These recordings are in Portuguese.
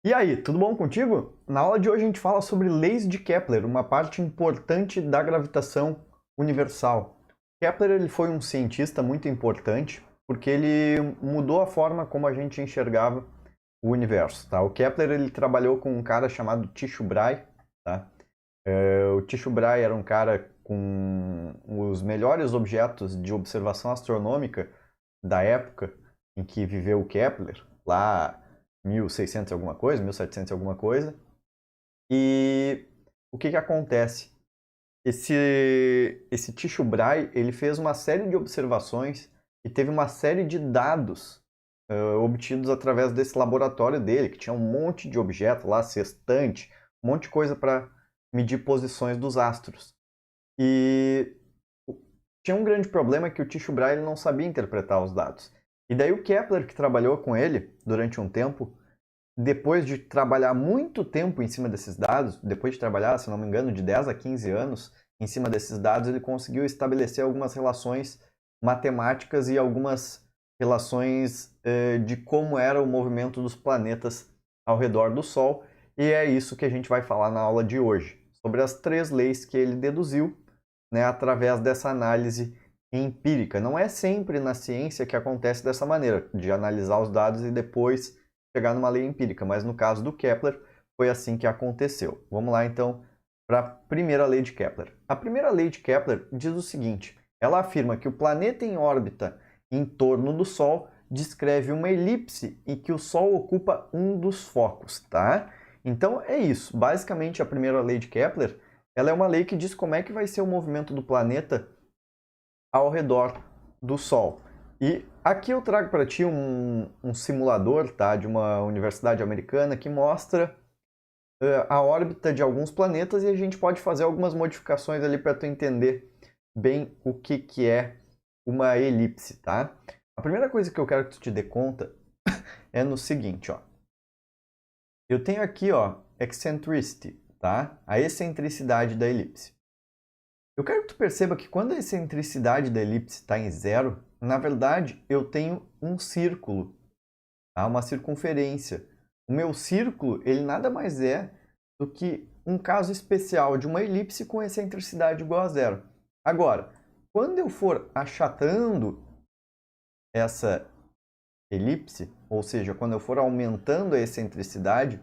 E aí, tudo bom contigo? Na aula de hoje a gente fala sobre leis de Kepler, uma parte importante da gravitação universal. Kepler ele foi um cientista muito importante porque ele mudou a forma como a gente enxergava o universo. Tá? O Kepler ele trabalhou com um cara chamado Tycho Brahe. Tá? O Tycho Brahe era um cara com os melhores objetos de observação astronômica da época em que viveu o Kepler, lá 1600 alguma coisa, 1700 alguma coisa. E o que acontece? Esse Tycho Brahe, ele fez uma série de observações e teve uma série de dados obtidos através desse laboratório dele, que tinha um monte de objetos lá, sextante, um monte de coisa para medir posições dos astros. E tinha um grande problema que o Tycho Brahe ele não sabia interpretar os dados. E daí o Kepler, que trabalhou com ele durante um tempo, depois de trabalhar muito tempo em cima desses dados, depois de trabalhar, se não me engano, de 10 a 15 anos em cima desses dados, ele conseguiu estabelecer algumas relações matemáticas e algumas relações de como era o movimento dos planetas ao redor do Sol. E é isso que a gente vai falar na aula de hoje, sobre as 3 leis que ele deduziu, né, através dessa análise empírica. Não é sempre na ciência que acontece dessa maneira, de analisar os dados e depois chegar numa lei empírica, mas no caso do Kepler foi assim que aconteceu. Vamos lá então para a primeira lei de Kepler. A primeira lei de Kepler diz o seguinte: ela afirma que o planeta em órbita em torno do Sol descreve uma elipse em que o Sol ocupa um dos focos, tá? Então é isso. Basicamente a primeira lei de Kepler, ela é uma lei que diz como é que vai ser o movimento do planeta ao redor do Sol. E aqui eu trago para ti um simulador, tá, de uma universidade americana que mostra a órbita de alguns planetas e a gente pode fazer algumas modificações ali para tu entender bem o que é uma elipse, tá? A primeira coisa que eu quero que tu te dê conta é no seguinte, ó. Eu tenho aqui, ó, eccentricity, tá? A excentricidade da elipse. Eu quero que tu perceba que quando a excentricidade da elipse está em zero, na verdade eu tenho um círculo, tá? Uma circunferência. O meu círculo, ele nada mais é do que um caso especial de uma elipse com excentricidade igual a zero. Agora, quando eu for achatando essa elipse, ou seja, quando eu for aumentando a excentricidade,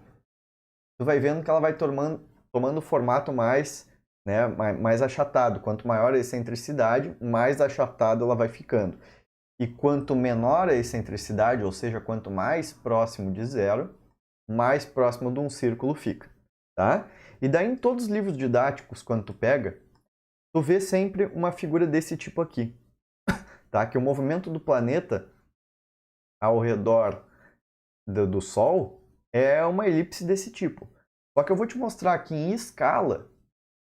tu vai vendo que ela vai tomando formato mais achatado. Quanto maior a excentricidade, mais achatada ela vai ficando. E quanto menor a excentricidade, ou seja, quanto mais próximo de zero, mais próximo de um círculo fica. Tá? E daí em todos os livros didáticos, quando tu pega, tu vê sempre uma figura desse tipo aqui. Tá? Que o movimento do planeta ao redor do Sol é uma elipse desse tipo. Só que eu vou te mostrar aqui em escala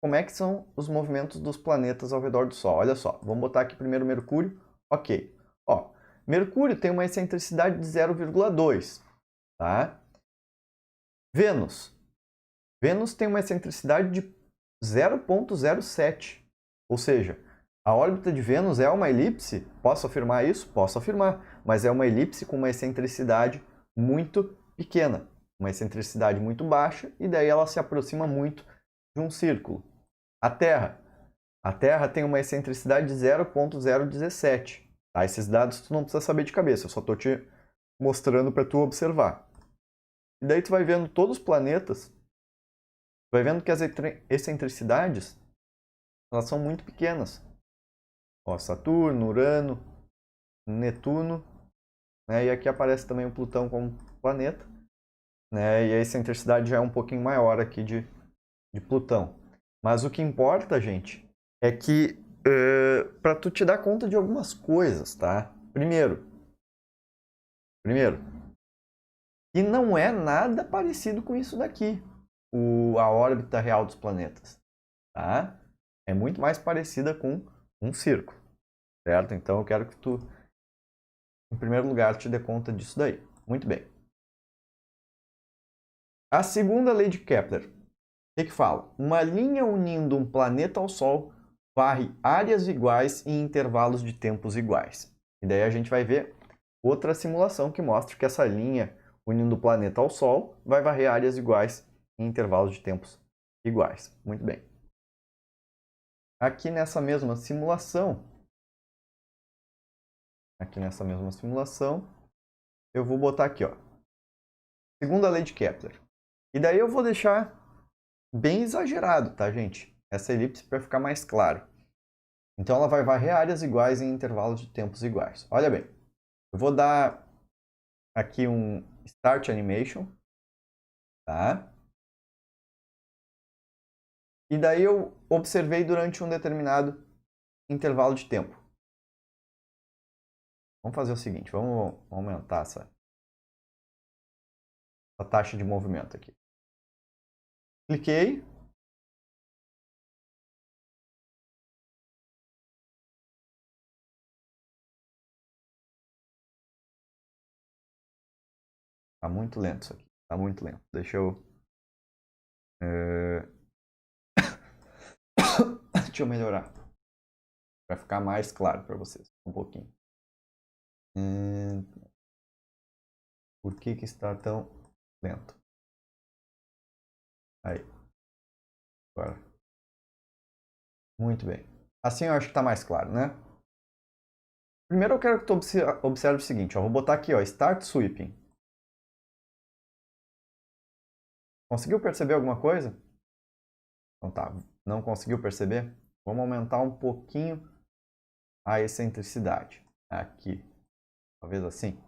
como é que são os movimentos dos planetas ao redor do Sol. Olha só, vamos botar aqui primeiro Mercúrio. Ok. Ó, Mercúrio tem uma excentricidade de 0,2. Tá? Vênus. Vênus tem uma excentricidade de 0,07. Ou seja, a órbita de Vênus é uma elipse? Posso afirmar isso? Posso afirmar. Mas é uma elipse com uma excentricidade muito pequena. Uma excentricidade muito baixa e daí ela se aproxima muito de um círculo. A Terra tem uma excentricidade de 0,017. Tá? Esses dados tu não precisa saber de cabeça, eu só estou te mostrando para tu observar. E daí tu vai vendo todos os planetas, tu vai vendo que as excentricidades elas são muito pequenas. Ó, Saturno, Urano, Netuno, né? E aqui aparece também o Plutão como planeta, né? E a excentricidade já é um pouquinho maior aqui de Plutão. Mas o que importa, gente, é que para tu te dar conta de algumas coisas, tá? Primeiro, e não é nada parecido com isso daqui, a órbita real dos planetas, tá? É muito mais parecida com um círculo, certo? Então eu quero que tu, em primeiro lugar, te dê conta disso daí. Muito bem. A segunda lei de Kepler, o que fala? Uma linha unindo um planeta ao Sol varre áreas iguais em intervalos de tempos iguais. E daí a gente vai ver outra simulação que mostra que essa linha unindo o planeta ao Sol, vai varrer áreas iguais em intervalos de tempos iguais. Muito bem. Aqui nessa mesma simulação, eu vou botar aqui, ó, segunda lei de Kepler. E daí eu vou deixar bem exagerado, tá, gente? Essa elipse para ficar mais claro. Então ela vai varrer áreas iguais em intervalos de tempos iguais. Olha bem, eu vou dar aqui um Start Animation, tá? E daí eu observei durante um determinado intervalo de tempo. Vamos fazer o seguinte, vamos aumentar essa taxa de movimento aqui. Cliquei. Tá muito lento isso aqui. Tá muito lento. Deixa eu... Deixa eu melhorar. Para ficar mais claro para vocês. Um pouquinho. Por que está tão lento? Aí. Agora. Muito bem. Assim eu acho que está mais claro, né? Primeiro eu quero que tu observe o seguinte. Ó, vou botar aqui, ó, Start Sweeping. Conseguiu perceber alguma coisa? Então tá. Não conseguiu perceber? Vamos aumentar um pouquinho a excentricidade. Aqui. Talvez assim.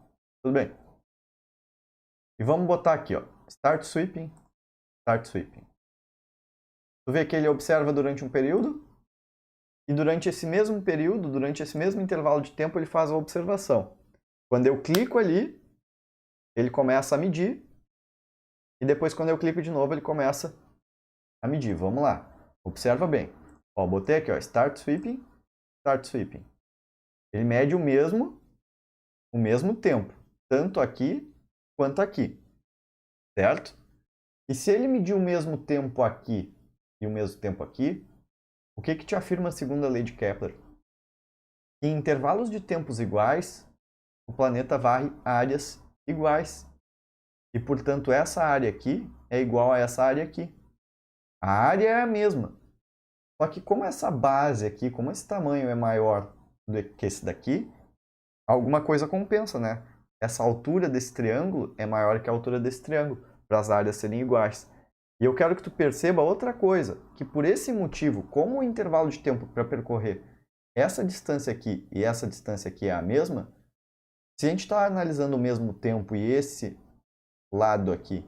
Tudo bem. E vamos botar aqui, ó. Start Sweeping. Start Sweeping. Tu vê que ele observa durante um período. E durante esse mesmo período, durante esse mesmo intervalo de tempo, ele faz a observação. Quando eu clico ali, ele começa a medir. E depois, quando eu clico de novo, ele começa a medir. Vamos lá. Observa bem. Ó, botei aqui, ó, Start Sweeping. Start Sweeping. Ele mede o mesmo tempo. Tanto aqui quanto aqui. Certo? E se ele medir o mesmo tempo aqui e o mesmo tempo aqui, o que te afirma a segunda lei de Kepler? Em intervalos de tempos iguais, o planeta varre áreas iguais. E, portanto, essa área aqui é igual a essa área aqui. A área é a mesma. Só que como essa base aqui, como esse tamanho é maior do que esse daqui, alguma coisa compensa, né? Essa altura desse triângulo é maior que a altura desse triângulo, para as áreas serem iguais. E eu quero que tu perceba outra coisa, que por esse motivo, como o intervalo de tempo para percorrer essa distância aqui e essa distância aqui é a mesma, se a gente está analisando o mesmo tempo e esse lado aqui,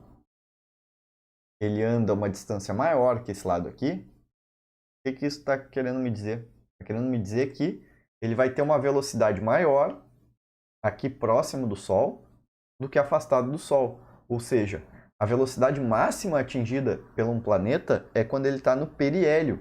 ele anda uma distância maior que esse lado aqui, o que isso está querendo me dizer? Está querendo me dizer que ele vai ter uma velocidade maior aqui próximo do Sol do que afastado do Sol. Ou seja, a velocidade máxima atingida por um planeta é quando ele está no periélio.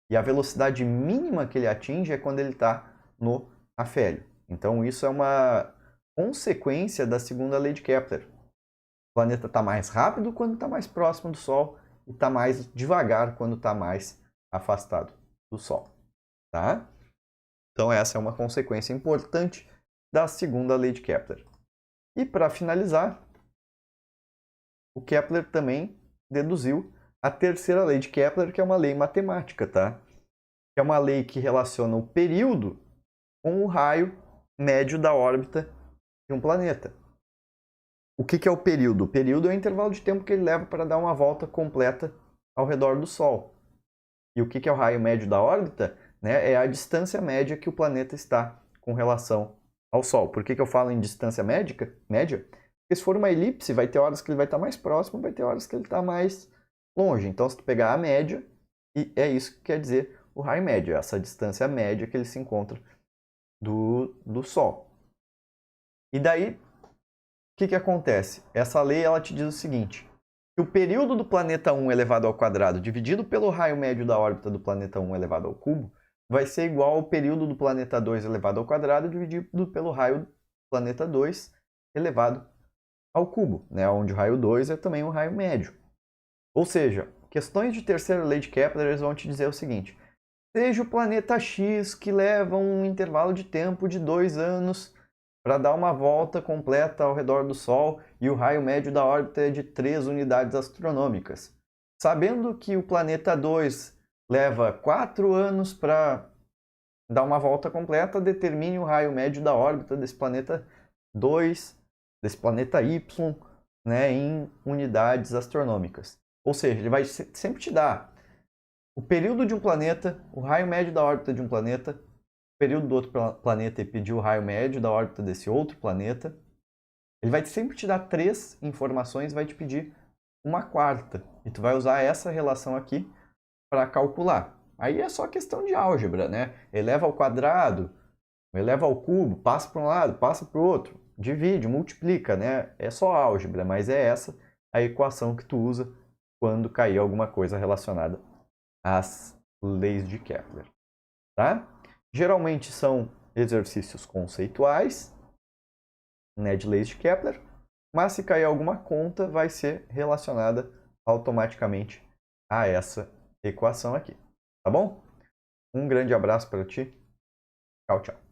E a velocidade mínima que ele atinge é quando ele está no afélio. Então isso é uma consequência da segunda lei de Kepler. O planeta está mais rápido quando está mais próximo do Sol e está mais devagar quando está mais afastado do Sol. Tá? Então essa é uma consequência importante da segunda lei de Kepler. E para finalizar, o Kepler também deduziu a terceira lei de Kepler, que é uma lei matemática, tá? Que é uma lei que relaciona o período com o raio médio da órbita de um planeta. O que é o período? O período é o intervalo de tempo que ele leva para dar uma volta completa ao redor do Sol. E o que é o raio médio da órbita? Né? É a distância média que o planeta está com relação ao Sol. Por que eu falo em distância média? Porque se for uma elipse, vai ter horas que ele vai estar mais próximo, vai ter horas que ele está mais longe. Então, se tu pegar a média, e é isso que quer dizer o raio médio, essa distância média que ele se encontra do Sol. E daí, o que acontece? Essa lei ela te diz o seguinte, que o período do planeta 1 elevado ao quadrado dividido pelo raio médio da órbita do planeta 1 elevado ao cubo vai ser igual ao período do planeta 2 elevado ao quadrado dividido pelo raio do planeta 2 elevado ao cubo, né? Onde o raio 2 é também um raio médio. Ou seja, questões de terceira lei de Kepler eles vão te dizer o seguinte, seja o planeta X que leva um intervalo de tempo de 2 anos para dar uma volta completa ao redor do Sol e o raio médio da órbita é de 3 unidades astronômicas. Sabendo que o planeta 2 leva 4 anos para dar uma volta completa, determine o raio médio da órbita desse planeta 2, desse planeta Y, né, em unidades astronômicas. Ou seja, ele vai sempre te dar o período de um planeta, o raio médio da órbita de um planeta, o período do outro planeta e pedir o raio médio da órbita desse outro planeta. Ele vai sempre te dar 3 informações, vai te pedir uma quarta. E tu vai usar essa relação aqui para calcular. Aí é só questão de álgebra, né? Eleva ao quadrado, eleva ao cubo, passa para um lado, passa para o outro, divide, multiplica, né? É só álgebra, mas é essa a equação que tu usa quando cair alguma coisa relacionada às leis de Kepler, tá? Geralmente são exercícios conceituais, né, de leis de Kepler, mas se cair alguma conta, vai ser relacionada automaticamente a essa equação aqui, tá bom? Um grande abraço para ti. Tchau, tchau.